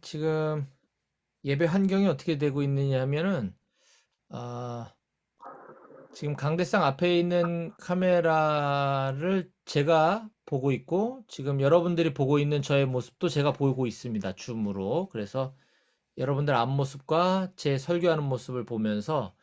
지금 예배 환경이 어떻게 되고 있느냐 하면은, 아, 지금 강대상 앞에 있는 카메라를 제가 보고 있고, 지금 여러분들이 보고 있는 저의 모습도 제가 보고 있습니다. 줌으로. 그래서 여러분들 앞모습과 제 설교하는 모습을 보면서,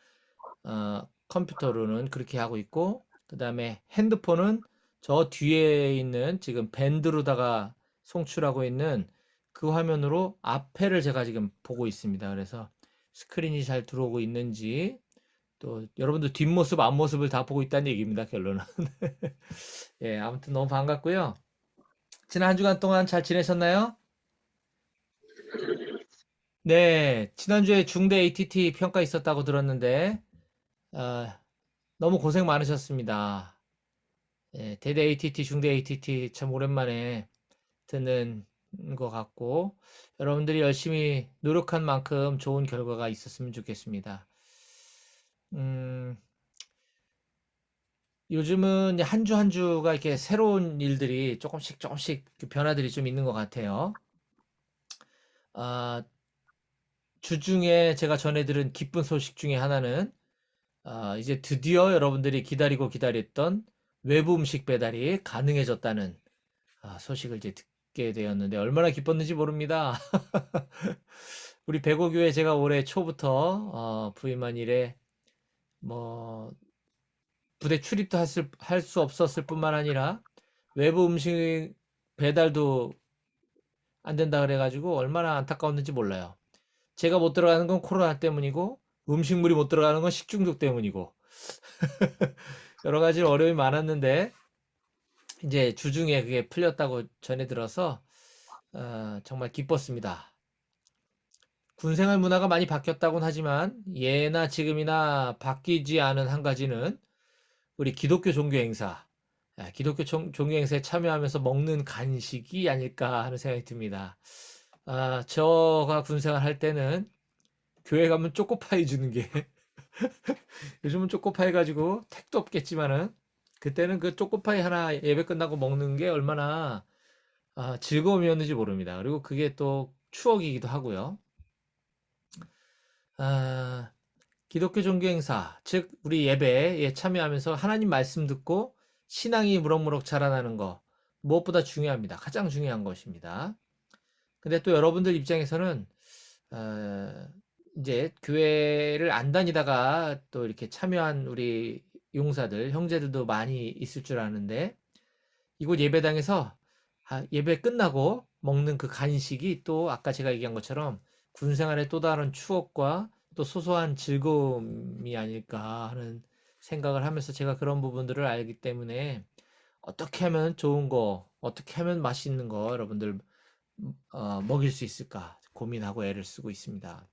컴퓨터로는 그렇게 하고 있고, 그 다음에 핸드폰은 저 뒤에 있는 지금 밴드로다가 송출하고 있는 그 화면으로 앞에를 제가 지금 보고 있습니다. 그래서 스크린이 잘 들어오고 있는지, 또 여러분들 뒷모습, 앞모습을 다 보고 있다는 얘기입니다. 결론은. 아무튼 너무 반갑고요. 지난 한 주간 동안 잘 지내셨나요? 네, 지난주에 중대 ATT 평가 있었다고 들었는데, 아, 너무 고생 많으셨습니다. 대대 ATT, 중대 ATT 참 오랜만에 듣는 것 같고, 여러분들이 열심히 노력한 만큼 좋은 결과가 있었으면 좋겠습니다. 음, 요즘은 한 주 한 주가 이렇게 새로운 일들이 조금씩 조금씩 그 변화들이 좀 있는 것 같아요. 아, 주중에 제가 전해 들은 기쁜 소식 중에 하나는, 이제 드디어 여러분들이 기다리고 기다렸던 외부 음식 배달이 가능해졌다는 소식을 이제 듣게 되었는데 얼마나 기뻤는지 모릅니다. 우리 백오교회 제가 올해 초부터 부임한 이래 뭐 부대 출입도 할 수 없었을 뿐만 아니라 외부 음식 배달도 안 된다 그래가지고 얼마나 안타까웠는지 몰라요. 제가 못 들어가는 건 코로나 때문이고 음식물이 못 들어가는 건 식중독 때문이고 여러 가지 어려움이 많았는데 이제 주중에 그게 풀렸다고 전해 들어서 정말 기뻤습니다. 군생활 문화가 많이 바뀌었다고는 하지만 예나 지금이나 바뀌지 않은 한 가지는 우리 기독교 종교 행사, 기독교 종교 행사에 참여하면서 먹는 간식이 아닐까 하는 생각이 듭니다. 저가 군생활 할 때는 교회 가면 초코파이 주는 게 요즘은 초코파이 가지고 택도 없겠지만은 그때는 그 초코파이 하나 예배 끝나고 먹는 게 얼마나 즐거움이었는지 모릅니다. 그리고 그게 또 추억이기도 하고요. 아, 기독교 종교 행사, 즉 우리 예배에 참여하면서 하나님 말씀 듣고 신앙이 무럭무럭 자라나는 거 무엇보다 중요합니다. 가장 중요한 것입니다. 근데 또 여러분들 입장에서는 어, 이제 교회를 안 다니다가 또 이렇게 참여한 우리 용사들, 형제들도 많이 있을 줄 아는데 이곳 예배당에서 예배 끝나고 먹는 그 간식이 또 아까 제가 얘기한 것처럼 군 생활의 또 다른 추억과 또 소소한 즐거움이 아닐까 하는 생각을 하면서 제가 그런 부분들을 알기 때문에 어떻게 하면 좋은 거, 어떻게 하면 맛있는 거 여러분들 먹일 수 있을까 고민하고 애를 쓰고 있습니다.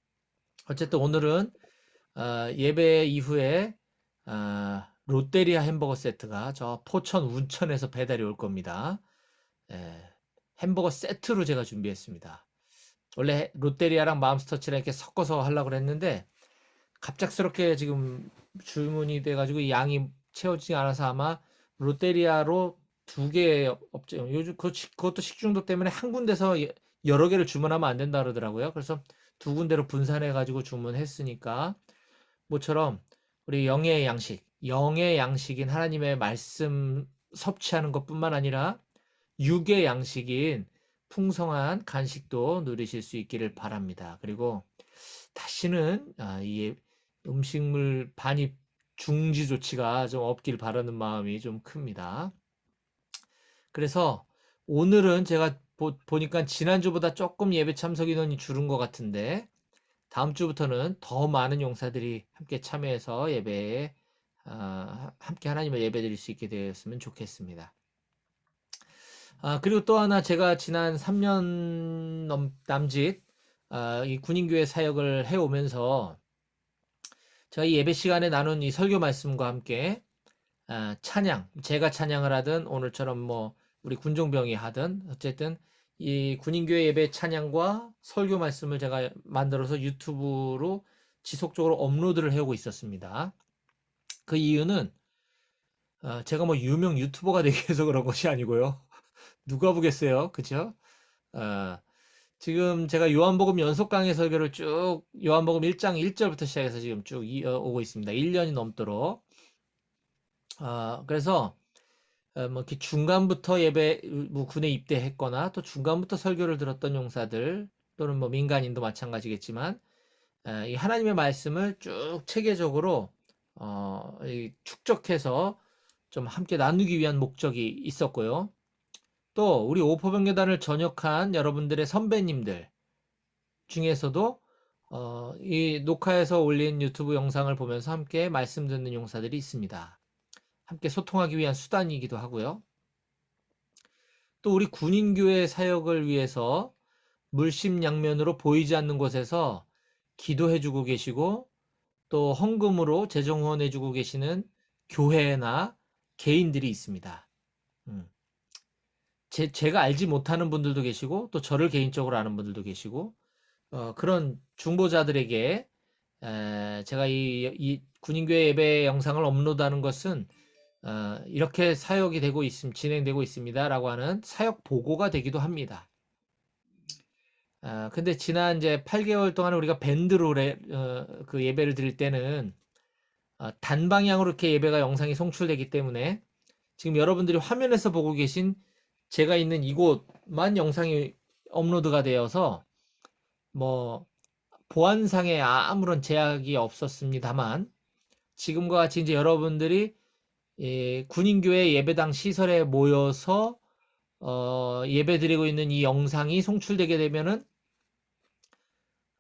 어쨌든 오늘은 예배 이후에 롯데리아 햄버거 세트가 저 포천 운천에서 배달이 올 겁니다. 예, 햄버거 세트로 제가 준비했습니다. 원래 롯데리아랑 맘스터치랑 이렇게 섞어서 하려고 그랬는데 갑작스럽게 지금 주문이 돼가지고 양이 채워지지 않아서 아마 롯데리아로 두 개 업체 요즘 그것도 식중독 때문에 한 군데서 여러 개를 주문하면 안 된다 그러더라고요. 그래서 두 군데로 분산해 가지고 주문했으니까 모처럼 우리 영의 양식인 하나님의 말씀 섭취하는 것뿐만 아니라 육의 양식인 풍성한 간식도 누리실 수 있기를 바랍니다. 그리고 다시는 이 음식물 반입 중지 조치가 좀 없길 바라는 마음이 좀 큽니다. 그래서 오늘은 제가 보니까 지난주보다 조금 예배 참석 인원이 줄은 것 같은데 다음 주부터는 더 많은 용사들이 함께 참여해서 예배에 함께 하나님을 예배드릴 수 있게 되었으면 좋겠습니다. 그리고 또 하나 제가 지난 3년 남짓 이 군인교회 사역을 해오면서 제가 이 예배 시간에 나눈 이 설교 말씀과 함께 찬양, 제가 찬양을 하든 오늘처럼 뭐 우리 군종병이 하든 어쨌든 이 군인교회 예배 찬양과 설교 말씀을 제가 만들어서 유튜브로 지속적으로 업로드를 해오고 있었습니다. 그 이유는 제가 뭐 유명 유튜버가 되기 위해서 그런 것이 아니고요. 누가 보겠어요, 그죠? 어, 지금 제가 요한복음 연속 강해 설교를 쭉 요한복음 1장 1절부터 시작해서 지금 쭉 이어오고 있습니다. 1년이 넘도록. 그래서 뭐 이렇게 중간부터 예배 뭐 군에 입대했거나 또 중간부터 설교를 들었던 용사들 또는 뭐 민간인도 마찬가지겠지만 이 하나님의 말씀을 쭉 체계적으로 축적해서 좀 함께 나누기 위한 목적이 있었고요. 또 우리 오포병교단을 전역한 여러분들의 선배님들 중에서도 이 녹화해서 올린 유튜브 영상을 보면서 함께 말씀 듣는 용사들이 있습니다. 함께 소통하기 위한 수단이기도 하고요. 또 우리 군인교회 사역을 위해서 물심양면으로 보이지 않는 곳에서 기도해주고 계시고 또 헌금으로 재정 후원해주고 계시는 교회나 개인들이 있습니다. 제가 알지 못하는 분들도 계시고 또 저를 개인적으로 아는 분들도 계시고 그런 중보자들에게 제가 이 군인교회 예배 영상을 업로드하는 것은 이렇게 사역이 되고 진행되고 있습니다라고 하는 사역 보고가 되기도 합니다. 근데 지난 이제 8개월 동안 우리가 밴드로 그 예배를 드릴 때는 단방향으로 이렇게 예배가 영상이 송출되기 때문에 지금 여러분들이 화면에서 보고 계신 제가 있는 이곳만 영상이 업로드가 되어서 뭐 보안상에 아무런 제약이 없었습니다만 지금과 같이 이제 여러분들이 군인교회 예배당 시설에 모여서 예배드리고 있는 이 영상이 송출되게 되면은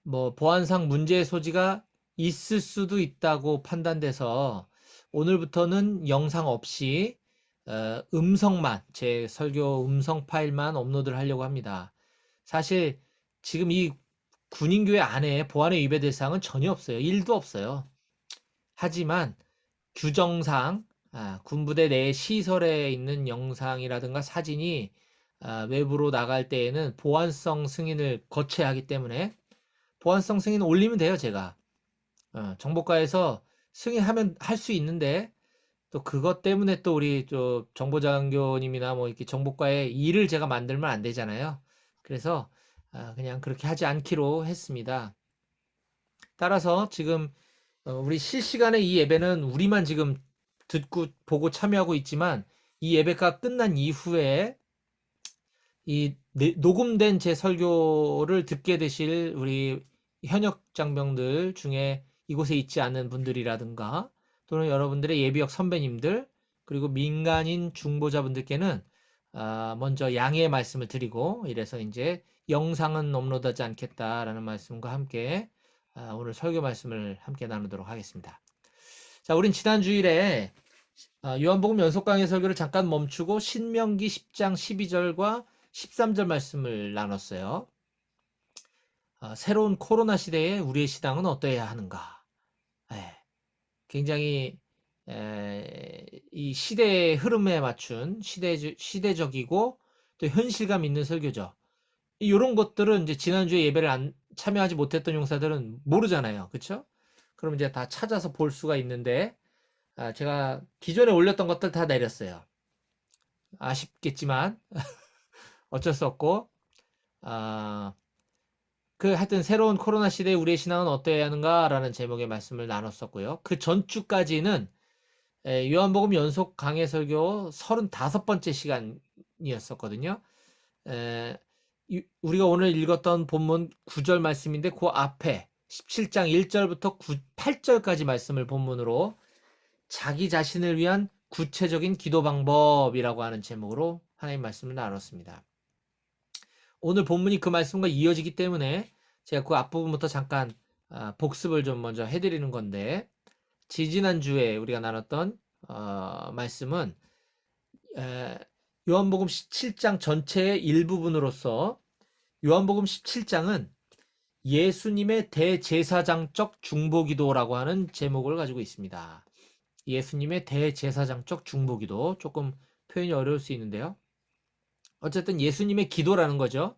뭐 보안상 문제의 소지가 있을 수도 있다고 판단돼서 오늘부터는 영상 없이 음성만 제 설교 음성 파일만 업로드를 하려고 합니다. 사실 지금 이 군인교회 안에 보안의 위배 대상은 전혀 없어요. 1도 없어요. 하지만 규정상 군부대 내 시설에 있는 영상이라든가 사진이 외부로 나갈 때에는 보안성 승인을 거쳐야 하기 때문에 보안성 승인 올리면 돼요, 제가. 정보과에서 승인하면 할 수 있는데 또 그것 때문에 또 우리 정보장교님이나 뭐 이렇게 정보과의 일을 제가 만들면 안 되잖아요. 그래서 그냥 그렇게 하지 않기로 했습니다. 따라서 지금 우리 실시간에 이 예배는 우리만 지금 듣고 보고 참여하고 있지만 이 예배가 끝난 이후에 이 녹음된 제 설교를 듣게 되실 우리 현역 장병들 중에 이곳에 있지 않은 분들이라든가 또는 여러분들의 예비역 선배님들 그리고 민간인 중보자분들께는 먼저 양해의 말씀을 드리고 이래서 이제 영상은 업로드하지 않겠다라는 말씀과 함께 오늘 설교 말씀을 함께 나누도록 하겠습니다. 자, 우린 지난 주일에 요한복음 연속 강의 설교를 잠깐 멈추고 신명기 10장 12절과 13절 말씀을 나눴어요. 새로운 코로나 시대에 우리의 신앙은 어떠해야 하는가? 굉장히 이 시대의 흐름에 맞춘 시대적이고 또 현실감 있는 설교죠. 이런 것들은 이제 지난주에 예배를 참여하지 못했던 용사들은 모르잖아요. 그렇죠? 그럼 이제 다 찾아서 볼 수가 있는데 제가 기존에 올렸던 것들 다 내렸어요. 아쉽겠지만 어쩔 수 없고 하여튼 새로운 코로나 시대에 우리의 신앙은 어떠해야 하는가라는 제목의 말씀을 나눴었고요. 그 전주까지는 요한복음 연속 강해 설교 35번째 시간이었었거든요. 우리가 오늘 읽었던 본문 9절 말씀인데 그 앞에 17장 1절부터 8절까지 말씀을 본문으로 자기 자신을 위한 구체적인 기도 방법이라고 하는 제목으로 하나님 말씀을 나눴습니다. 오늘 본문이 그 말씀과 이어지기 때문에 제가 그 앞부분부터 잠깐 복습을 좀 먼저 해드리는 건데 지지난주에 우리가 나눴던 말씀은 요한복음 17장 전체의 일부분으로서 요한복음 17장은 예수님의 대제사장적 중보기도라고 하는 제목을 가지고 있습니다. 예수님의 대제사장적 중보기도 조금 표현이 어려울 수 있는데요. 어쨌든 예수님의 기도라는 거죠.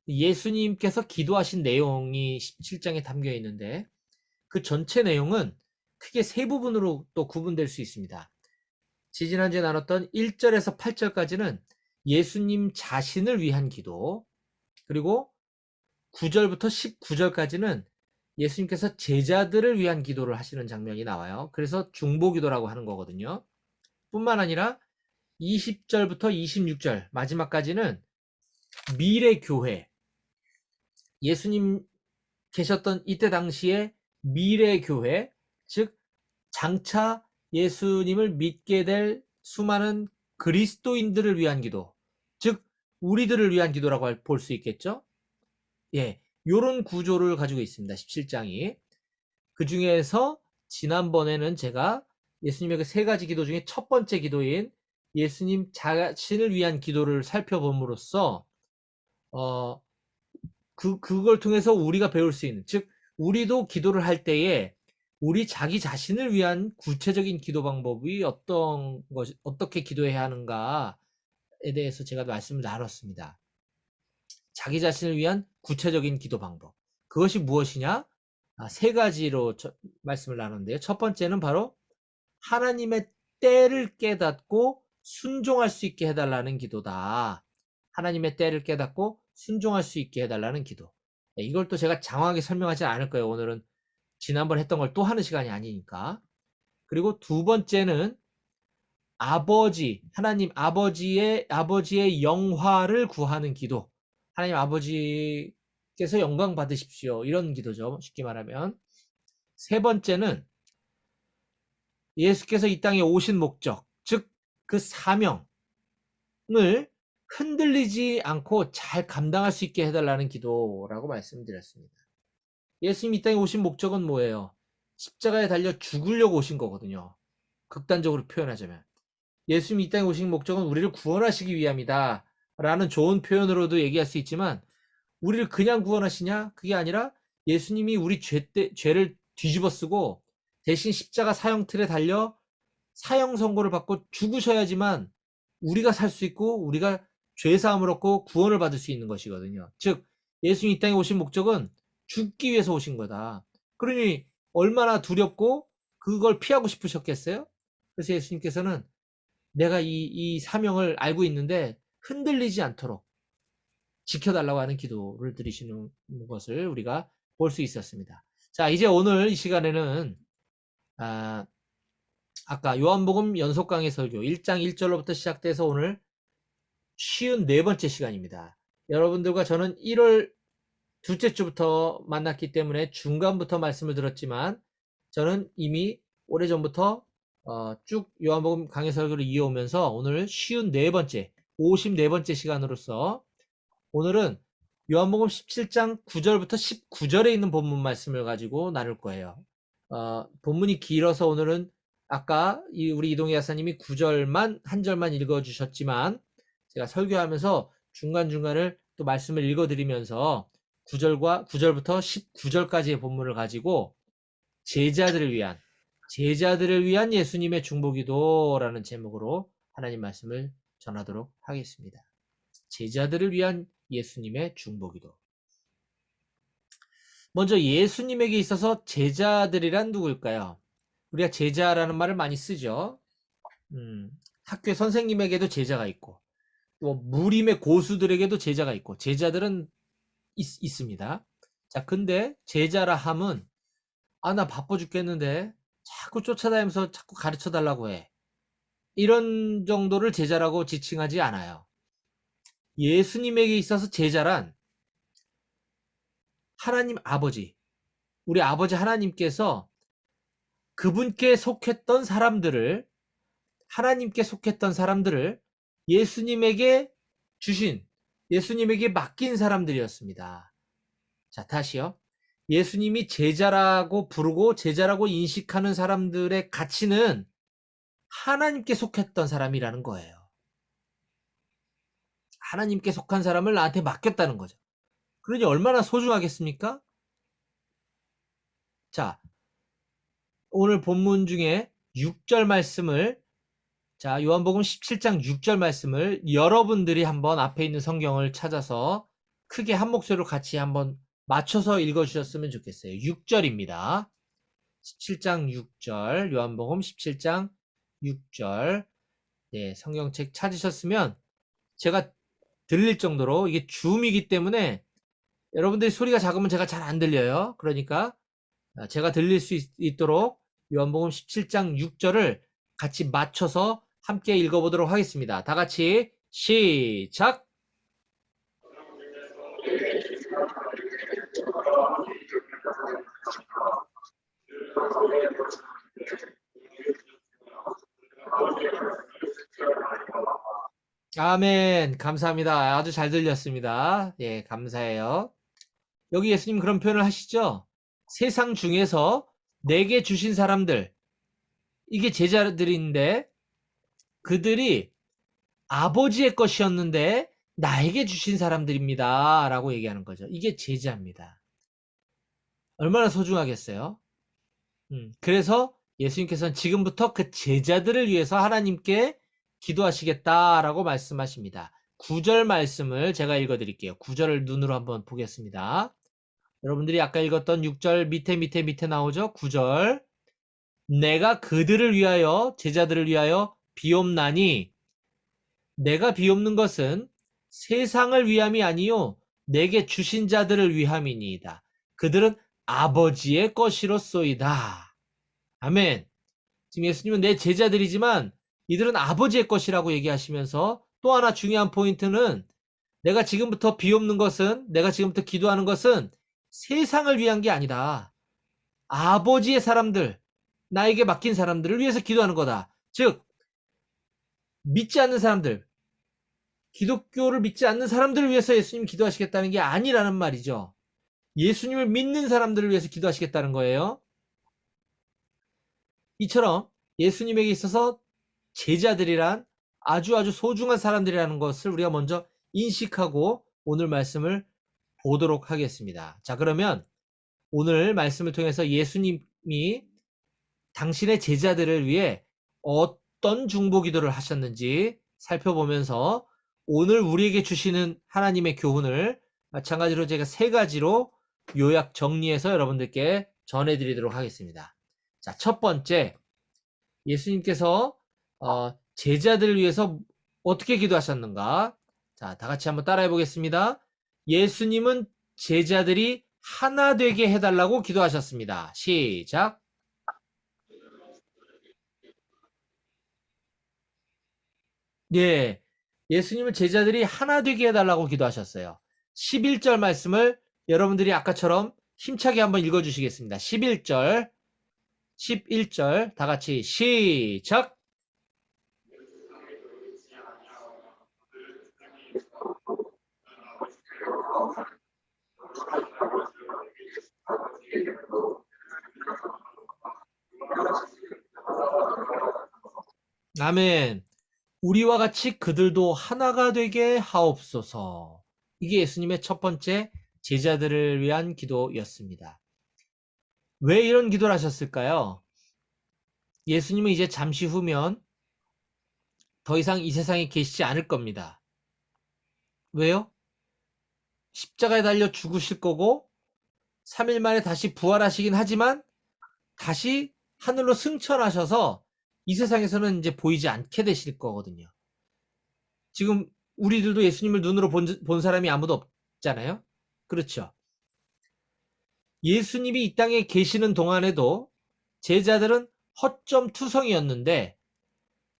예수님께서 기도하신 내용이 17장에 담겨 있는데 그 전체 내용은 크게 세 부분으로 또 구분될 수 있습니다. 지지난주에 나눴던 1절에서 8절까지는 예수님 자신을 위한 기도, 그리고 9절부터 19절까지는 예수님께서 제자들을 위한 기도를 하시는 장면이 나와요. 그래서 중보기도라고 하는 거거든요. 뿐만 아니라 20절부터 26절 마지막까지는 미래 교회, 예수님 계셨던 이때 당시에 미래 교회, 즉 장차 예수님을 믿게 될 수많은 그리스도인들을 위한 기도, 즉 우리들을 위한 기도라고 볼 수 있겠죠. 예, 요런 구조를 가지고 있습니다. 17장이. 그 중에서 지난번에는 제가 예수님의 그 세 가지 기도 중에 첫 번째 기도인 예수님 자신을 위한 기도를 살펴봄으로써 그걸 통해서 우리가 배울 수 있는, 즉 우리도 기도를 할 때에 우리 자기 자신을 위한 구체적인 기도 방법이 어떻게 기도해야 하는가에 대해서 제가 말씀을 나눴습니다. 자기 자신을 위한 구체적인 기도 방법. 그것이 무엇이냐? 세 가지로 말씀을 나눴는데요. 첫 번째는 바로 하나님의 때를 깨닫고 순종할 수 있게 해달라는 기도다. 하나님의 때를 깨닫고 순종할 수 있게 해달라는 기도. 이걸 또 제가 장황하게 설명하지 않을 거예요. 오늘은 지난번 했던 걸 또 하는 시간이 아니니까. 그리고 두 번째는 하나님 아버지의 영화를 구하는 기도. 하나님 아버지께서 영광 받으십시오. 이런 기도죠. 쉽게 말하면. 세 번째는 예수께서 이 땅에 오신 목적, 즉 그 사명을 흔들리지 않고 잘 감당할 수 있게 해달라는 기도라고 말씀드렸습니다. 예수님이 이 땅에 오신 목적은 뭐예요? 십자가에 달려 죽으려고 오신 거거든요. 극단적으로 표현하자면. 예수님이 이 땅에 오신 목적은 우리를 구원하시기 위함이다 라는 좋은 표현으로도 얘기할 수 있지만, 우리를 그냥 구원하시냐? 그게 아니라 예수님이 우리 죄를 뒤집어 쓰고 대신 십자가 사형틀에 달려 사형 선고를 받고 죽으셔야지만 우리가 살 수 있고 우리가 죄사함을 얻고 구원을 받을 수 있는 것이거든요. 즉 예수님 이 땅에 오신 목적은 죽기 위해서 오신 거다. 그러니 얼마나 두렵고 그걸 피하고 싶으셨겠어요? 그래서 예수님께서는 내가 이 사명을 알고 있는데 흔들리지 않도록 지켜달라고 하는 기도를 드리시는 것을 우리가 볼 수 있었습니다. 자, 이제 오늘 이 시간에는 아까 요한복음 연속 강의 설교 1장 1절로부터 시작돼서 오늘 54번째 시간입니다. 여러분들과 저는 1월 둘째 주부터 만났기 때문에 중간부터 말씀을 들었지만, 저는 이미 오래전부터 쭉 요한복음 강의 설교를 이어오면서 오늘 54번째, 54번째 시간으로서 오늘은 요한복음 17장 9절부터 19절에 있는 본문 말씀을 가지고 나눌 거예요. 본문이 길어서 오늘은 아까 우리 이동희 하사님이 9절만 한 절만 읽어주셨지만, 제가 설교하면서 중간중간을 또 말씀을 읽어드리면서 9절부터 19절까지의 본문을 가지고 제자들을 위한 예수님의 중보기도라는 제목으로 하나님 말씀을 전하도록 하겠습니다. 제자들을 위한 예수님의 중보기도. 먼저 예수님에게 있어서 제자들이란 누구일까요? 우리가 제자라는 말을 많이 쓰죠. 학교 선생님에게도 제자가 있고, 또 무림의 고수들에게도 제자가 있고, 제자들은 있습니다. 자, 근데 제자라 함은 나 바빠 죽겠는데 자꾸 쫓아다니면서 자꾸 가르쳐 달라고 해. 이런 정도를 제자라고 지칭하지 않아요. 예수님에게 있어서 제자란 하나님 아버지, 우리 아버지 하나님께서 그분께 속했던 사람들을, 하나님께 속했던 사람들을 예수님에게 주신, 예수님에게 맡긴 사람들이었습니다. 자, 다시요. 예수님이 제자라고 부르고 제자라고 인식하는 사람들의 가치는 하나님께 속했던 사람이라는 거예요. 하나님께 속한 사람을 나한테 맡겼다는 거죠. 그러니 얼마나 소중하겠습니까? 자, 오늘 본문 중에 6절 말씀을, 자, 요한복음 17장 6절 말씀을 여러분들이 한번 앞에 있는 성경을 찾아서 크게 한 목소리로 같이 한번 맞춰서 읽어주셨으면 좋겠어요. 6절입니다. 17장 6절, 요한복음 17장 6절. 네, 성경책 찾으셨으면 제가 들릴 정도로, 이게 줌이기 때문에 여러분들이 소리가 작으면 제가 잘 안 들려요. 그러니까 제가 들릴 수 있도록 요한복음 17장 6절을 같이 맞춰서 함께 읽어보도록 하겠습니다. 다 같이 시작! 아멘. 감사합니다. 아주 잘 들렸습니다. 예, 감사해요. 여기 예수님 그런 표현을 하시죠? 세상 중에서 내게 주신 사람들, 이게 제자들인데 그들이 아버지의 것이었는데 나에게 주신 사람들입니다. 라고 얘기하는 거죠. 이게 제자입니다. 얼마나 소중하겠어요? 그래서 예수님께서는 지금부터 그 제자들을 위해서 하나님께 기도하시겠다라고 말씀하십니다. 9절 말씀을 제가 읽어드릴게요. 9절을 눈으로 한번 보겠습니다. 여러분들이 아까 읽었던 6절 밑에 나오죠? 9절. 내가 그들을 위하여, 제자들을 위하여 비옵나니 내가 비옵는 것은 세상을 위함이 아니요 내게 주신 자들을 위함이니이다. 그들은 아버지의 것이로소이다. 아멘. 지금 예수님은 내 제자들이지만 이들은 아버지의 것이라고 얘기하시면서 또 하나 중요한 포인트는 내가 지금부터 비옵는 것은, 내가 지금부터 기도하는 것은 세상을 위한 게 아니다. 아버지의 사람들, 나에게 맡긴 사람들을 위해서 기도하는 거다. 즉, 믿지 않는 사람들, 기독교를 믿지 않는 사람들을 위해서 예수님 기도하시겠다는 게 아니라는 말이죠. 예수님을 믿는 사람들을 위해서 기도하시겠다는 거예요. 이처럼 예수님에게 있어서 제자들이란 아주 소중한 사람들이라는 것을 우리가 먼저 인식하고 오늘 말씀을 보도록 하겠습니다. 자, 그러면 오늘 말씀을 통해서 예수님이 당신의 제자들을 위해 어떤 중보 기도를 하셨는지 살펴보면서 오늘 우리에게 주시는 하나님의 교훈을 마찬가지로 제가 3가지로 요약 정리해서 여러분들께 전해드리도록 하겠습니다. 자, 첫 번째, 예수님께서 제자들을 위해서 어떻게 기도하셨는가? 자, 다 같이 한번 따라해 보겠습니다. 예수님은 제자들이 하나 되게 해달라고 기도하셨습니다. 시작. 예, 예수님은 제자들이 하나 되게 해달라고 기도하셨어요. 11절 말씀을 여러분들이 아까처럼 힘차게 한번 읽어주시겠습니다. 11절 다 같이 시작. 아멘. 우리와 같이 그들도 하나가 되게 하옵소서. 이게 예수님의 첫 번째 제자들을 위한 기도였습니다. 왜 이런 기도를 하셨을까요? 예수님은 이제 잠시 후면 더 이상 이 세상에 계시지 않을 겁니다. 왜요? 십자가에 달려 죽으실 거고 3일 만에 다시 부활하시긴 하지만 다시 하늘로 승천하셔서 이 세상에서는 이제 보이지 않게 되실 거거든요. 지금 우리들도 예수님을 눈으로 본 사람이 아무도 없잖아요. 그렇죠. 예수님이 이 땅에 계시는 동안에도 제자들은 허점투성이었는데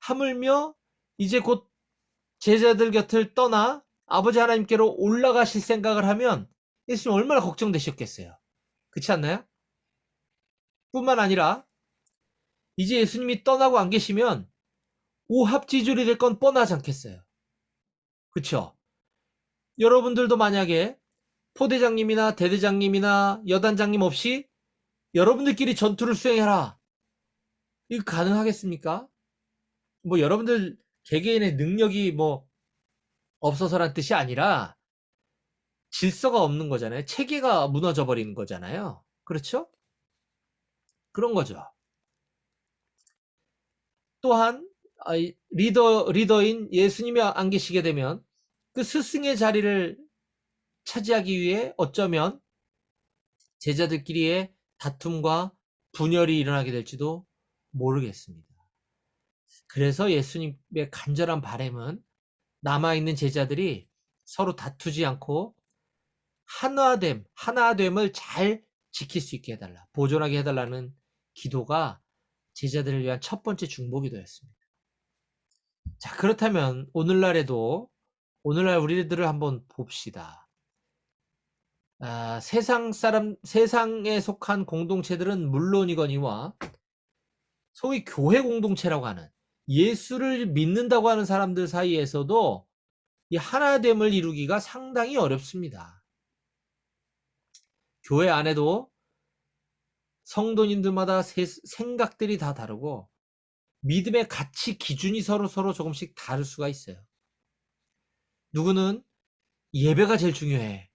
하물며 이제 곧 제자들 곁을 떠나 아버지 하나님께로 올라가실 생각을 하면 예수님 얼마나 걱정되셨겠어요. 그렇지 않나요? 뿐만 아니라 이제 예수님이 떠나고 안 계시면 오합지졸이 될 건 뻔하지 않겠어요. 그렇죠? 여러분들도 만약에 포대장님이나 대대장님이나 여단장님 없이 여러분들끼리 전투를 수행해라. 이거 가능하겠습니까? 뭐 여러분들 개개인의 능력이 뭐 없어서란 뜻이 아니라 질서가 없는 거잖아요. 체계가 무너져 버리는 거잖아요. 그렇죠? 그런 거죠. 또한 리더인 예수님이 안 계시게 되면 그 스승의 자리를 차지하기 위해 어쩌면 제자들끼리의 다툼과 분열이 일어나게 될지도 모르겠습니다. 그래서 예수님의 간절한 바람은 남아있는 제자들이 서로 다투지 않고 하나됨을 잘 지킬 수 있게 해달라. 보존하게 해달라는 기도가 제자들을 위한 첫 번째 중보기도였습니다. 자, 그렇다면 오늘날 우리들을 한번 봅시다. 세상에 속한 공동체들은 물론이거니와 소위 교회 공동체라고 하는 예수를 믿는다고 하는 사람들 사이에서도 이 하나됨을 이루기가 상당히 어렵습니다. 교회 안에도 성도님들마다 생각들이 다 다르고 믿음의 가치 기준이 서로 조금씩 다를 수가 있어요. 누구는 예배가 제일 중요해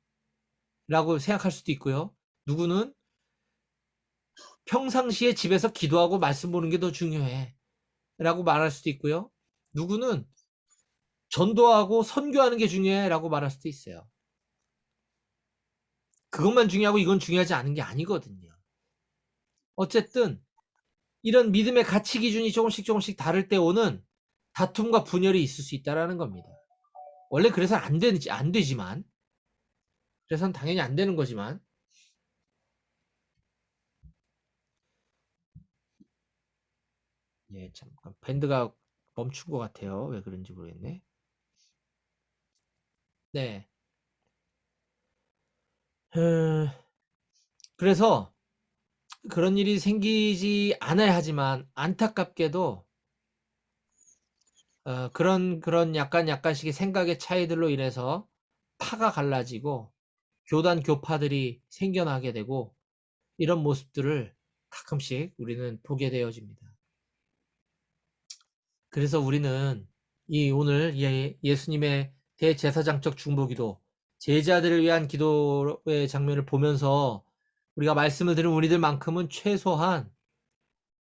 라고 생각할 수도 있고요. 누구는 평상시에 집에서 기도하고 말씀 보는 게 더 중요해 라고 말할 수도 있고요. 누구는 전도하고 선교하는 게 중요해 라고 말할 수도 있어요. 그것만 중요하고 이건 중요하지 않은 게 아니거든요. 어쨌든 이런 믿음의 가치 기준이 조금씩 다를 때 오는 다툼과 분열이 있을 수 있다는 겁니다. 원래 그래서 안 되지만, 그래서는 당연히 안 되는 거지만, 예, 잠깐 밴드가 멈춘 것 같아요. 왜 그런지 모르겠네. 네. 그래서 그런 일이 생기지 않아야 하지만 안타깝게도 그런 약간씩의 생각의 차이들로 인해서 파가 갈라지고 교파들이 생겨나게 되고 이런 모습들을 가끔씩 우리는 보게 되어집니다. 그래서 우리는 오늘 예수님의 대제사장적 중보기도, 제자들을 위한 기도의 장면을 보면서 우리가 말씀을 들은 우리들만큼은 최소한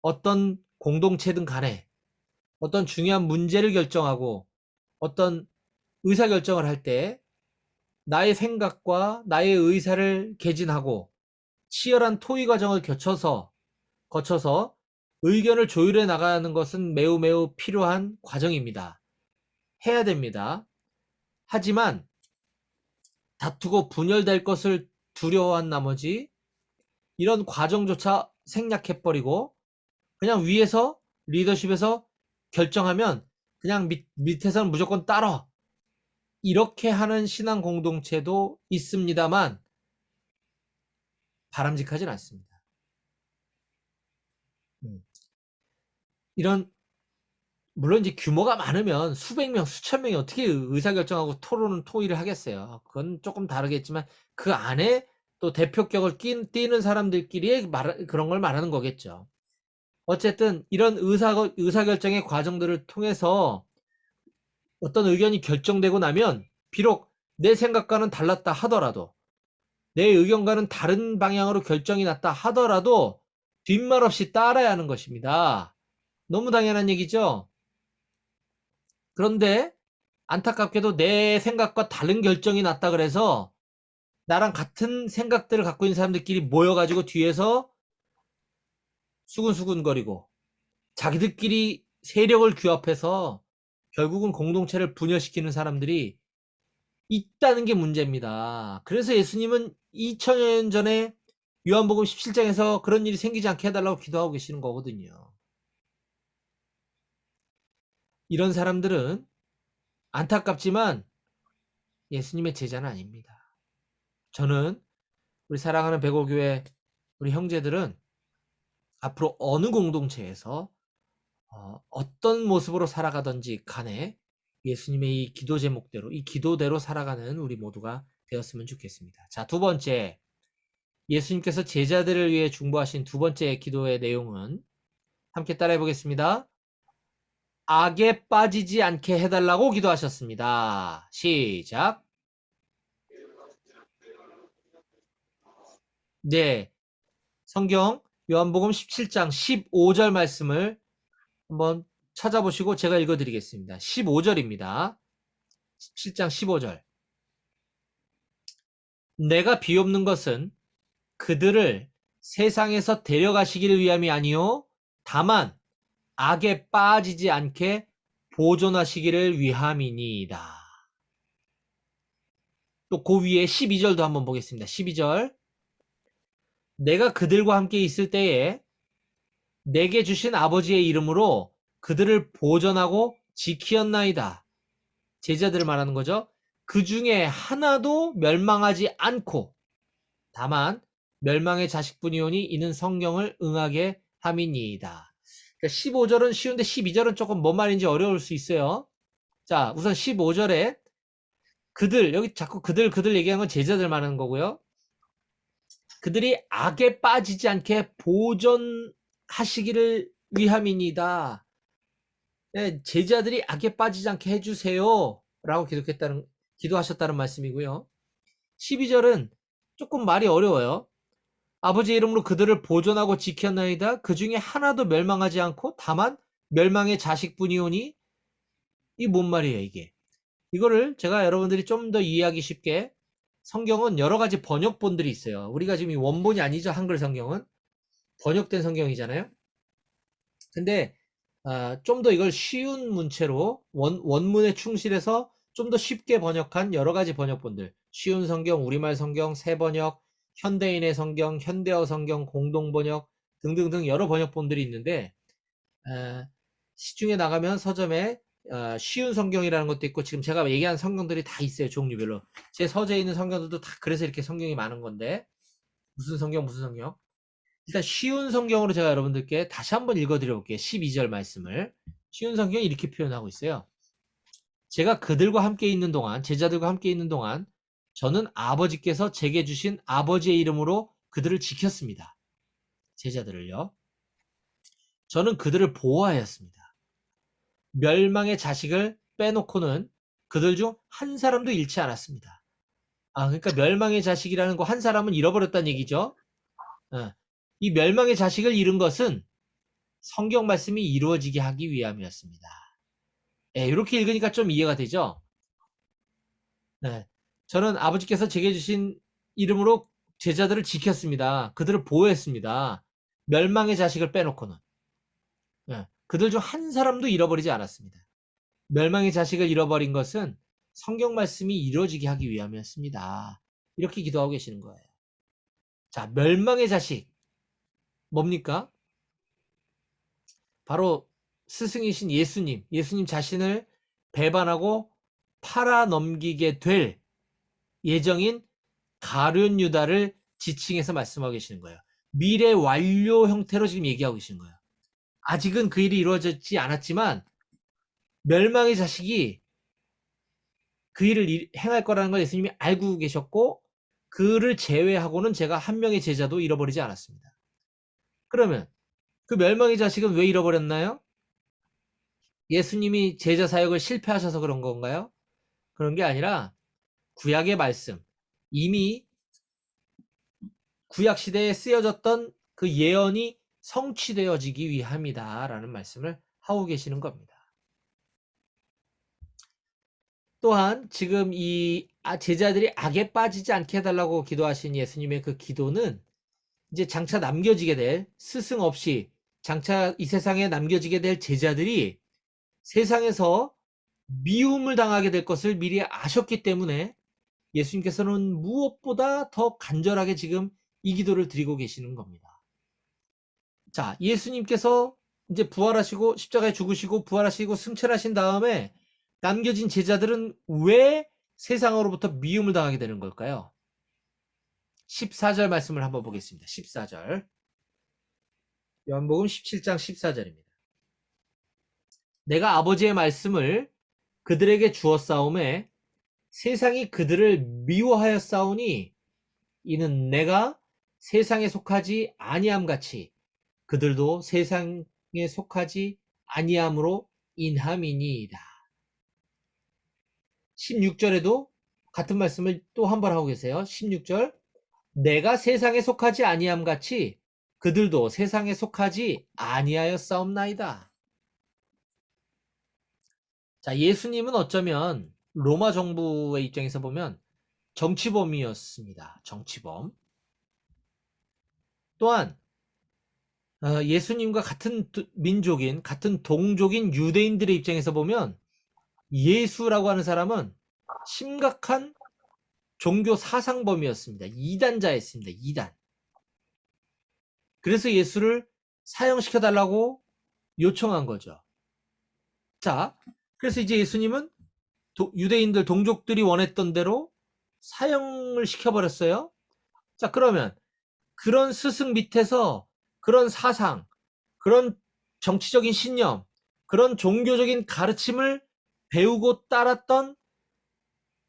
어떤 공동체든 간에 어떤 중요한 문제를 결정하고 어떤 의사결정을 할 때 나의 생각과 나의 의사를 개진하고 치열한 토의 과정을 거쳐서 의견을 조율해 나가는 것은 매우 필요한 과정입니다. 해야 됩니다. 하지만 다투고 분열될 것을 두려워한 나머지 이런 과정조차 생략해버리고 그냥 위에서 리더십에서 결정하면 그냥 밑에서는 무조건 따라 이렇게 하는 신앙 공동체도 있습니다만 바람직하진 않습니다. 이런 물론 이제 규모가 많으면 수백 명, 수천 명이 어떻게 의사결정하고 토의를 하겠어요. 그건 조금 다르겠지만 그 안에 또 대표격을 띠는 사람들끼리 그런 걸 말하는 거겠죠. 어쨌든 이런 의사결정의 과정들을 통해서 어떤 의견이 결정되고 나면 비록 내 생각과는 달랐다 하더라도 내 의견과는 다른 방향으로 결정이 났다 하더라도 뒷말 없이 따라야 하는 것입니다. 너무 당연한 얘기죠. 그런데 안타깝게도 내 생각과 다른 결정이 났다 그래서 나랑 같은 생각들을 갖고 있는 사람들끼리 모여가지고 뒤에서 수근수근거리고 자기들끼리 세력을 규합해서 결국은 공동체를 분열시키는 사람들이 있다는 게 문제입니다. 그래서 예수님은 2000년 전에 요한복음 17장에서 그런 일이 생기지 않게 해달라고 기도하고 계시는 거거든요. 이런 사람들은 안타깝지만 예수님의 제자는 아닙니다. 저는 우리 사랑하는 백오교회 우리 형제들은 앞으로 어느 공동체에서 어떤 모습으로 살아가든지 간에 예수님의 이 기도 제목대로, 이 기도대로 살아가는 우리 모두가 되었으면 좋겠습니다. 자, 두 번째, 예수님께서 제자들을 위해 중보하신 두 번째 기도의 내용은 함께 따라해 보겠습니다. 악에 빠지지 않게 해달라고 기도하셨습니다. 시작. 네, 성경 요한복음 17장 15절 말씀을 한번 찾아보시고 제가 읽어드리겠습니다. 15절입니다. 17장 15절. 내가 비옵는 것은 그들을 세상에서 데려가시기를 위함이 아니요 다만 악에 빠지지 않게 보존하시기를 위함이니이다. 또 그 위에 12절도 한번 보겠습니다. 12절. 내가 그들과 함께 있을 때에 내게 주신 아버지의 이름으로 그들을 보전하고 지키었나이다. 제자들을 말하는 거죠. 그 중에 하나도 멸망하지 않고 다만 멸망의 자식뿐이오니 이는 성경을 응하게 함이니이다. 그러니까 15절은 쉬운데 12절은 조금 뭔 말인지 어려울 수 있어요. 자, 우선 15절에 그들, 여기 자꾸 그들 얘기하는 건 제자들 말하는 거고요. 그들이 악에 빠지지 않게 보존하시기를 위함이니다. 네, 제자들이 악에 빠지지 않게 해주세요. 라고 기도하셨다는 말씀이고요. 12절은 조금 말이 어려워요. 아버지 이름으로 그들을 보존하고 지켰나이다. 그 중에 하나도 멸망하지 않고 다만 멸망의 자식뿐이오니 이 뭔 말이에요 이게. 이거를 제가 여러분들이 좀 더 이해하기 쉽게 성경은 여러 가지 번역본들이 있어요. 우리가 지금 이 원본이 아니죠. 한글 성경은. 번역된 성경이잖아요. 근데 좀 더 이걸 쉬운 문체로 원문에 충실해서 좀 더 쉽게 번역한 여러 가지 번역본들. 쉬운 성경, 우리말 성경, 새번역, 현대인의 성경, 현대어 성경, 공동번역 등등등 여러 번역본들이 있는데 시중에 나가면 서점에 쉬운 성경이라는 것도 있고 지금 제가 얘기한 성경들이 다 있어요. 종류별로. 제 서재에 있는 성경들도 다 그래서 이렇게 성경이 많은 건데 무슨 성경 일단 쉬운 성경으로 제가 여러분들께 다시 한번 읽어드려 볼게요. 12절 말씀을. 쉬운 성경이 이렇게 표현하고 있어요. 제가 그들과 함께 있는 동안, 제자들과 함께 있는 동안 저는 아버지께서 제게 주신 아버지의 이름으로 그들을 지켰습니다. 제자들을요. 저는 그들을 보호하였습니다. 멸망의 자식을 빼놓고는 그들 중 한 사람도 잃지 않았습니다. 그러니까 멸망의 자식이라는 거 한 사람은 잃어버렸다는 얘기죠. 이 멸망의 자식을 잃은 것은 성경 말씀이 이루어지게 하기 위함이었습니다. 이렇게 읽으니까 좀 이해가 되죠? 저는 아버지께서 제게 주신 이름으로 제자들을 지켰습니다. 그들을 보호했습니다. 멸망의 자식을 빼놓고는. 그들 중 한 사람도 잃어버리지 않았습니다. 멸망의 자식을 잃어버린 것은 성경 말씀이 이루어지게 하기 위함이었습니다. 이렇게 기도하고 계시는 거예요. 자, 멸망의 자식 뭡니까? 바로 스승이신 예수님 자신을 배반하고 팔아넘기게 될 예정인 가룟 유다를 지칭해서 말씀하고 계시는 거예요. 미래 완료 형태로 지금 얘기하고 계시는 거예요. 아직은 그 일이 이루어지지 않았지만 멸망의 자식이 그 일을 행할 거라는 걸 예수님이 알고 계셨고 그를 제외하고는 제가 한 명의 제자도 잃어버리지 않았습니다. 그러면 그 멸망의 자식은 왜 잃어버렸나요? 예수님이 제자 사역을 실패하셔서 그런 건가요? 그런 게 아니라 구약의 말씀, 이미 구약 시대에 쓰여졌던 그 예언이 성취되어지기 위함이다 라는 말씀을 하고 계시는 겁니다. 또한 지금 이 제자들이 악에 빠지지 않게 해달라고 기도하신 예수님의 그 기도는 이제 장차 남겨지게 될 스승 없이 장차 이 세상에 남겨지게 될 제자들이 세상에서 미움을 당하게 될 것을 미리 아셨기 때문에 예수님께서는 무엇보다 더 간절하게 지금 이 기도를 드리고 계시는 겁니다. 자, 예수님께서 이제 부활하시고 십자가에 죽으시고 부활하시고 승천하신 다음에 남겨진 제자들은 왜 세상으로부터 미움을 당하게 되는 걸까요? 14절 말씀을 한번 보겠습니다. 14절. 요한복음 17장 14절입니다. 내가 아버지의 말씀을 그들에게 주었사오매 세상이 그들을 미워하였사오니 이는 내가 세상에 속하지 아니함 같이 그들도 세상에 속하지 아니함으로 인함이니이다. 16절에도 같은 말씀을 또 한 번 하고 계세요. 16절 내가 세상에 속하지 아니함 같이 그들도 세상에 속하지 아니하였사옵나이다. 자, 예수님은 어쩌면 로마 정부의 입장에서 보면 정치범이었습니다. 정치범. 또한 예수님과 같은 민족인 같은 동족인 유대인들의 입장에서 보면 예수라고 하는 사람은 심각한 종교 사상범이었습니다. 이단자였습니다. 이단. 그래서 예수를 사형시켜 달라고 요청한 거죠. 자, 그래서 이제 예수님은 유대인들 동족들이 원했던 대로 사형을 시켜버렸어요. 자, 그러면 그런 스승 밑에서 그런 사상, 그런 정치적인 신념, 그런 종교적인 가르침을 배우고 따랐던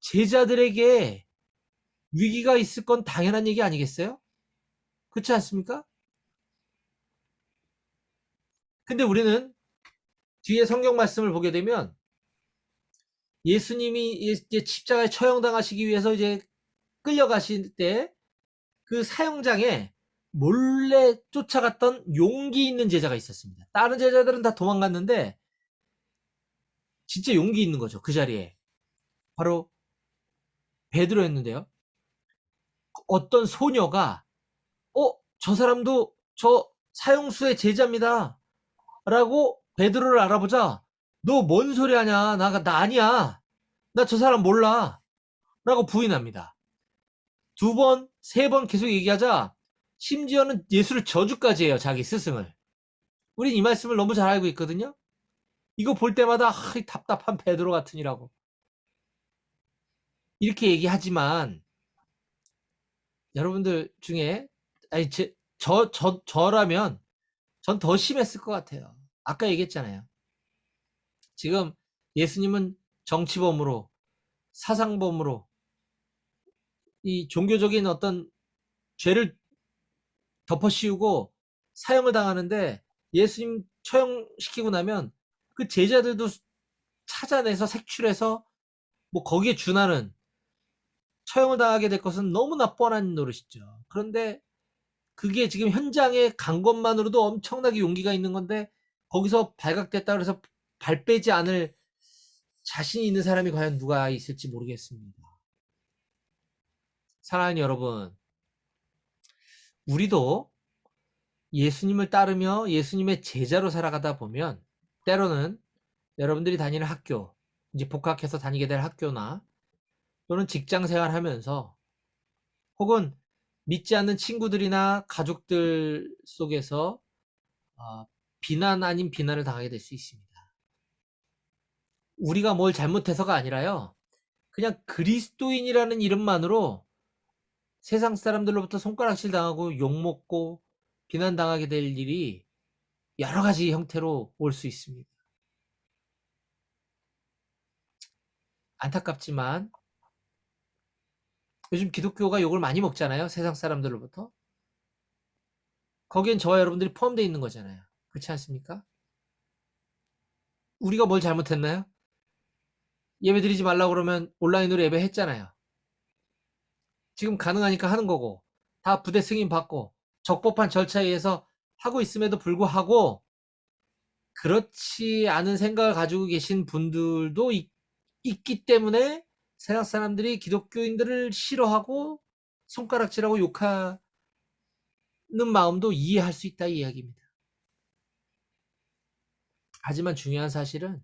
제자들에게 위기가 있을 건 당연한 얘기 아니겠어요? 그렇지 않습니까? 근데 우리는 뒤에 성경 말씀을 보게 되면 예수님이 이제 십자가에 처형당하시기 위해서 이제 끌려가실 때 그 사형장에 몰래 쫓아갔던 용기 있는 제자가 있었습니다. 다른 제자들은 다 도망갔는데 진짜 용기 있는 거죠. 그 자리에. 바로 베드로였는데요. 어떤 소녀가 저 사람도 저 사형수의 제자입니다. 라고 베드로를 알아보자 너 뭔 소리 하냐? 나 아니야. 나 저 사람 몰라. 라고 부인합니다. 두 번, 세 번 계속 얘기하자 심지어는 예수를 저주까지 해요. 자기 스승을. 우린 이 말씀을 너무 잘 알고 있거든요. 이거 볼 때마다 이 답답한 베드로 같으니라고 이렇게 얘기하지만 여러분들 중에 아니 저라면 전 더 심했을 것 같아요. 아까 얘기했잖아요. 지금 예수님은 정치범으로 사상범으로 이 종교적인 어떤 죄를 덮어씌우고 사형을 당하는데 예수님 처형시키고 나면 그 제자들도 찾아내서 색출해서 뭐 거기에 준하는 처형을 당하게 될 것은 너무나 뻔한 노릇이죠. 그런데 그게 지금 현장에 간 것만으로도 엄청나게 용기가 있는 건데 거기서 발각됐다 그래서 발 빼지 않을 자신이 있는 사람이 과연 누가 있을지 모르겠습니다. 사랑하는 여러분, 우리도 예수님을 따르며 예수님의 제자로 살아가다 보면 때로는 여러분들이 다니는 학교, 이제 복학해서 다니게 될 학교나 또는 직장 생활하면서 혹은 믿지 않는 친구들이나 가족들 속에서 비난 아닌 비난을 당하게 될 수 있습니다. 우리가 뭘 잘못해서가 아니라요. 그냥 그리스도인이라는 이름만으로 세상 사람들로부터 손가락질 당하고 욕먹고 비난당하게 될 일이 여러 가지 형태로 올 수 있습니다. 안타깝지만 요즘 기독교가 욕을 많이 먹잖아요. 세상 사람들로부터. 거기엔 저와 여러분들이 포함되어 있는 거잖아요. 그렇지 않습니까? 우리가 뭘 잘못했나요? 예배 드리지 말라고 그러면 온라인으로 예배했잖아요. 지금 가능하니까 하는 거고 다 부대 승인 받고 적법한 절차에 의해서 하고 있음에도 불구하고 그렇지 않은 생각을 가지고 계신 분들도 있기 때문에 세상 사람들이 기독교인들을 싫어하고 손가락질하고 욕하는 마음도 이해할 수 있다 이 이야기입니다. 하지만 중요한 사실은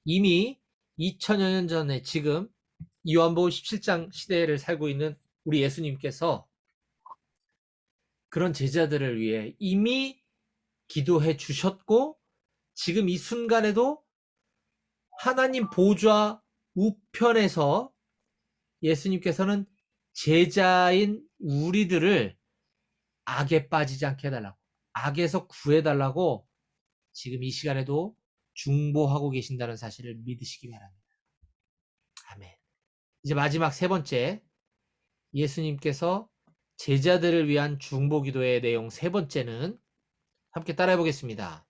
이미 2000여 년 전에 지금 요한복음 17장 시대를 살고 있는 우리 예수님께서 그런 제자들을 위해 이미 기도해 주셨고 지금 이 순간에도 하나님 보좌 우편에서 예수님께서는 제자인 우리들을 악에 빠지지 않게 해달라고 악에서 구해달라고 지금 이 시간에도 중보하고 계신다는 사실을 믿으시기 바랍니다. 아멘. 이제 마지막 세 번째 예수님께서 제자들을 위한 중보기도의 내용 세 번째는 함께 따라해 보겠습니다.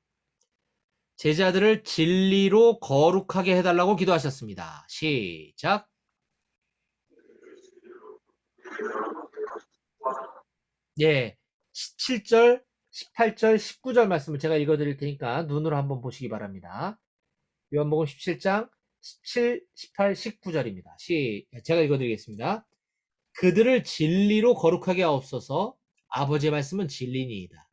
제자들을 진리로 거룩하게 해달라고 기도하셨습니다. 시작. 예, 17절, 18절, 19절 말씀을 제가 읽어드릴 테니까 눈으로 한번 보시기 바랍니다. 요한복음 17장 17, 18, 19절입니다. 제가 읽어드리겠습니다. 그들을 진리로 거룩하게 하옵소서. 아버지의 말씀은 진리니이다.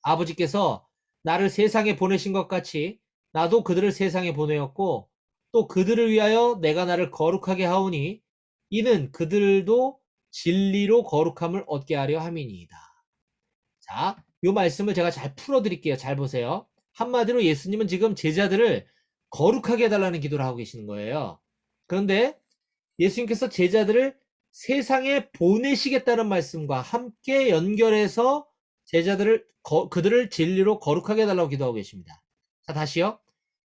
아버지께서 나를 세상에 보내신 것 같이 나도 그들을 세상에 보내었고 또 그들을 위하여 내가 나를 거룩하게 하오니 이는 그들도 진리로 거룩함을 얻게 하려 함이니이다. 자, 이 말씀을 제가 잘 풀어드릴게요. 잘 보세요. 한마디로 예수님은 지금 제자들을 거룩하게 해달라는 기도를 하고 계시는 거예요. 그런데 예수님께서 제자들을 세상에 보내시겠다는 말씀과 함께 연결해서 그들을 진리로 거룩하게 해달라고 기도하고 계십니다. 자, 다시요.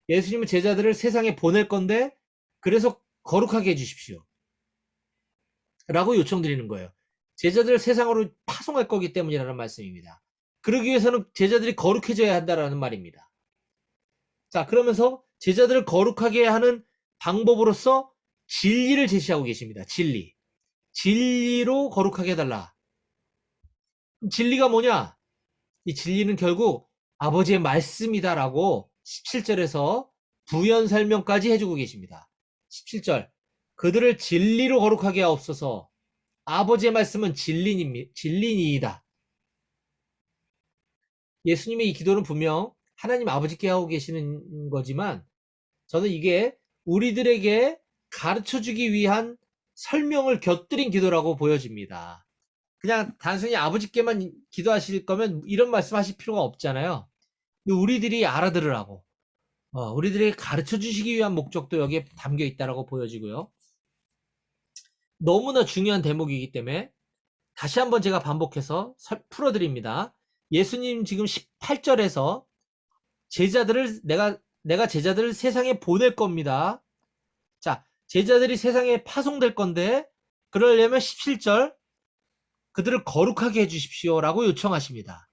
예수님은 제자들을 세상에 보낼 건데 그래서 거룩하게 해주십시오. 라고 요청드리는 거예요. 제자들을 세상으로 파송할 거기 때문이라는 말씀입니다. 그러기 위해서는 제자들이 거룩해져야 한다는 말입니다. 자, 그러면서 제자들을 거룩하게 하는 방법으로서 진리를 제시하고 계십니다. 진리. 진리로 거룩하게 해달라. 진리가 뭐냐? 이 진리는 결국 아버지의 말씀이다라고 17절에서 부연 설명까지 해주고 계십니다. 17절. 그들을 진리로 거룩하게 하옵소서. 아버지의 말씀은 진리니이다. 예수님의 이 기도는 분명 하나님 아버지께 하고 계시는 거지만 저는 이게 우리들에게 가르쳐주기 위한 설명을 곁들인 기도라고 보여집니다. 그냥 단순히 아버지께만 기도하실 거면 이런 말씀 하실 필요가 없잖아요. 근데 우리들이 알아들으라고, 우리들에게 가르쳐 주시기 위한 목적도 여기에 담겨 있다라고 보여지고요. 너무나 중요한 대목이기 때문에 다시 한번 제가 반복해서 풀어드립니다. 예수님 지금 18절에서 내가 제자들을 세상에 보낼 겁니다. 자, 제자들이 세상에 파송될 건데 그러려면 17절 그들을 거룩하게 해주십시오 라고 요청하십니다.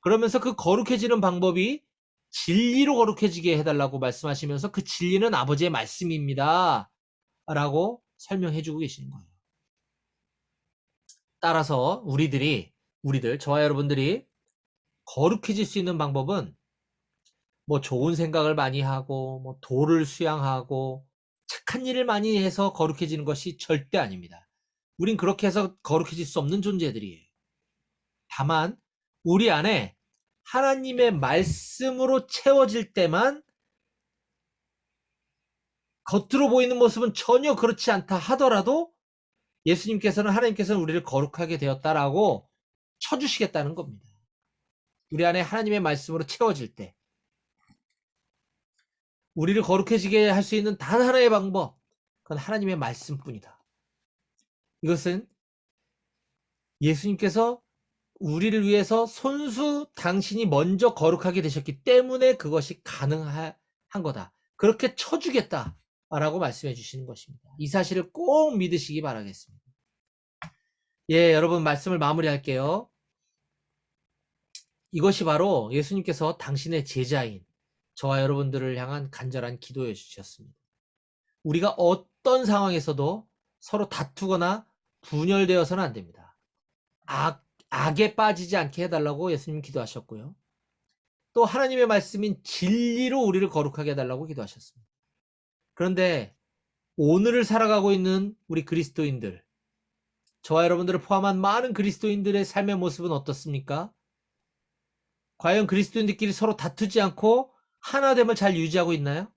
그러면서 그 거룩해지는 방법이 진리로 거룩해지게 해달라고 말씀하시면서 그 진리는 아버지의 말씀입니다 라고 설명해주고 계시는 거예요. 따라서 저와 여러분들이 거룩해질 수 있는 방법은 뭐 좋은 생각을 많이 하고 뭐 도를 수양하고 착한 일을 많이 해서 거룩해지는 것이 절대 아닙니다. 우린 그렇게 해서 거룩해질 수 없는 존재들이에요. 다만 우리 안에 하나님의 말씀으로 채워질 때만 겉으로 보이는 모습은 전혀 그렇지 않다 하더라도 하나님께서는 우리를 거룩하게 되었다라고 쳐주시겠다는 겁니다. 우리 안에 하나님의 말씀으로 채워질 때 우리를 거룩해지게 할 수 있는 단 하나의 방법, 그건 하나님의 말씀뿐이다. 이것은 예수님께서 우리를 위해서 손수 당신이 먼저 거룩하게 되셨기 때문에 그것이 가능한 거다. 그렇게 쳐주겠다라고 말씀해 주시는 것입니다. 이 사실을 꼭 믿으시기 바라겠습니다. 예, 여러분 말씀을 마무리할게요. 이것이 바로 예수님께서 당신의 제자인 저와 여러분들을 향한 간절한 기도해 주셨습니다. 우리가 어떤 상황에서도 서로 다투거나 분열되어서는 안 됩니다. 악에 빠지지 않게 해달라고 예수님 기도하셨고요. 또 하나님의 말씀인 진리로 우리를 거룩하게 해달라고 기도하셨습니다. 그런데 오늘을 살아가고 있는 우리 그리스도인들, 저와 여러분들을 포함한 많은 그리스도인들의 삶의 모습은 어떻습니까? 과연 그리스도인들끼리 서로 다투지 않고 하나됨을 잘 유지하고 있나요?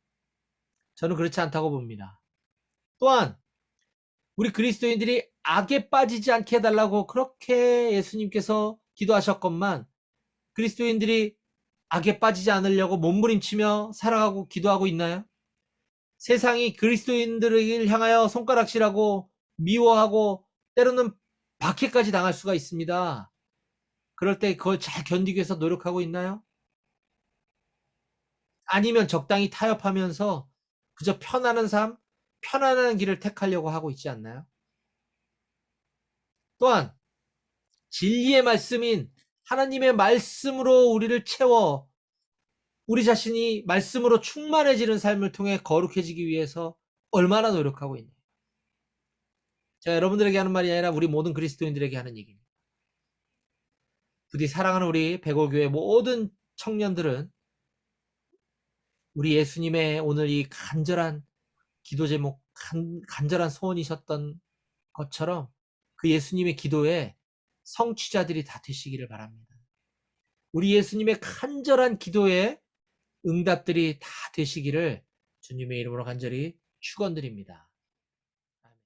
저는 그렇지 않다고 봅니다. 또한 우리 그리스도인들이 악에 빠지지 않게 해달라고 그렇게 예수님께서 기도하셨건만 그리스도인들이 악에 빠지지 않으려고 몸부림치며 살아가고 기도하고 있나요? 세상이 그리스도인들을 향하여 손가락질하고 미워하고 때로는 박해까지 당할 수가 있습니다. 그럴 때 그걸 잘 견디기 위해서 노력하고 있나요? 아니면 적당히 타협하면서 그저 편안한 삶, 편안한 길을 택하려고 하고 있지 않나요? 또한 진리의 말씀인 하나님의 말씀으로 우리를 채워 우리 자신이 말씀으로 충만해지는 삶을 통해 거룩해지기 위해서 얼마나 노력하고 있나요? 제가 여러분들에게 하는 말이 아니라 우리 모든 그리스도인들에게 하는 얘기입니다. 부디 사랑하는 우리 백월교회 모든 청년들은 우리 예수님의 오늘 이 간절한 기도 제목, 간절한 소원이셨던 것처럼 그 예수님의 기도에 성취자들이 다 되시기를 바랍니다. 우리 예수님의 간절한 기도에 응답들이 다 되시기를 주님의 이름으로 간절히 축원드립니다.